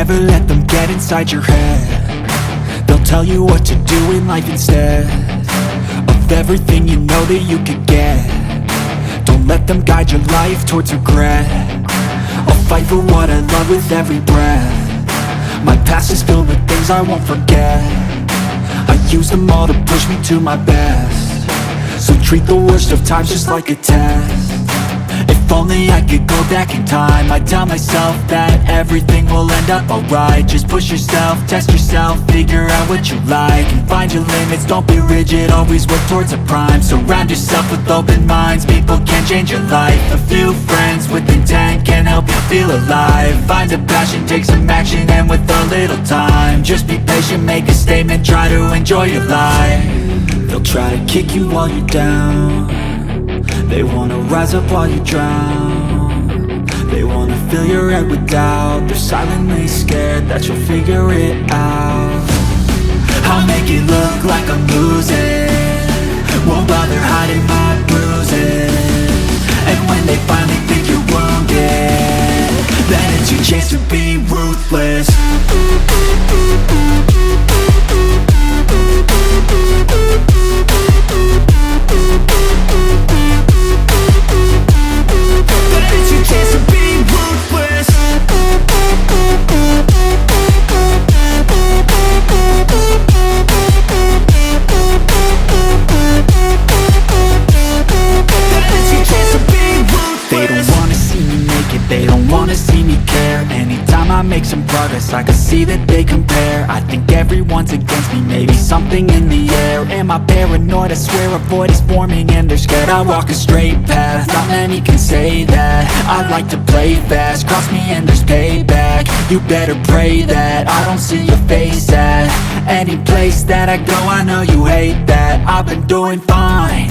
never let them get inside your head. They'll tell you what to do in life instead of everything you know that you could get. Don't let them guide your life towards regret. I'll fight for what I love with every breath. My past is filled with things I won't forget. I use them all to push me to my best. So treat the worst of times just like a test. If only I could go back in time, I'd tell myself that everything will end up alright. Just push yourself, test yourself, figure out what you like, and find your limits, don't be rigid, always work towards a prime. Surround yourself with open minds, people can change your life. A few friends with intent can help you feel alive. Find a passion, take some action, and with a little time, just be patient, make a statement, try to enjoy your life. They'll try to kick you while you're down. They wanna rise up while you drown. They wanna fill your head with doubt. They're silently scared that you'll figure it out. I'll make it look like I'm losing, won't bother hiding my bruises. And when they finally think you're wounded, then it's your chance to be ruthless. Make some progress, I can see that they compare. I think everyone's against me, maybe something in the air. Am I paranoid? I swear a void is forming and they're scared. I walk a straight path, not many can say that. I like to play fast, cross me and there's payback. You better pray that I don't see your face at any place that I go. I know you hate that. I've been doing fine,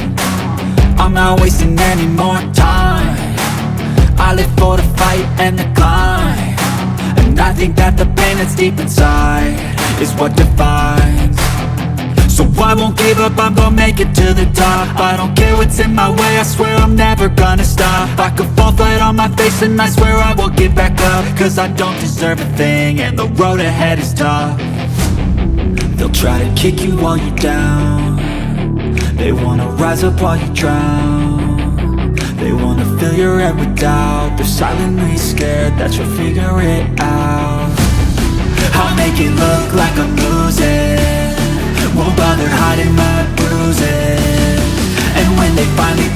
I'm not wasting any more time. I live for the fight and the climb, and I think that the pain that's deep inside is what defines. So I won't give up, I'm gonna make it to the top. I don't care what's in my way, I swear I'm never gonna stop. I could fall flat on my face and I swear I will get back up, cause I don't deserve a thing and the road ahead is tough. They'll try to kick you while you're down. They wanna rise up while you drown. They wanna fill your head with doubt. They're silently scared that you'll figure it out. I'll make it look like I'm losing, won't bother hiding my bruises. And when they finally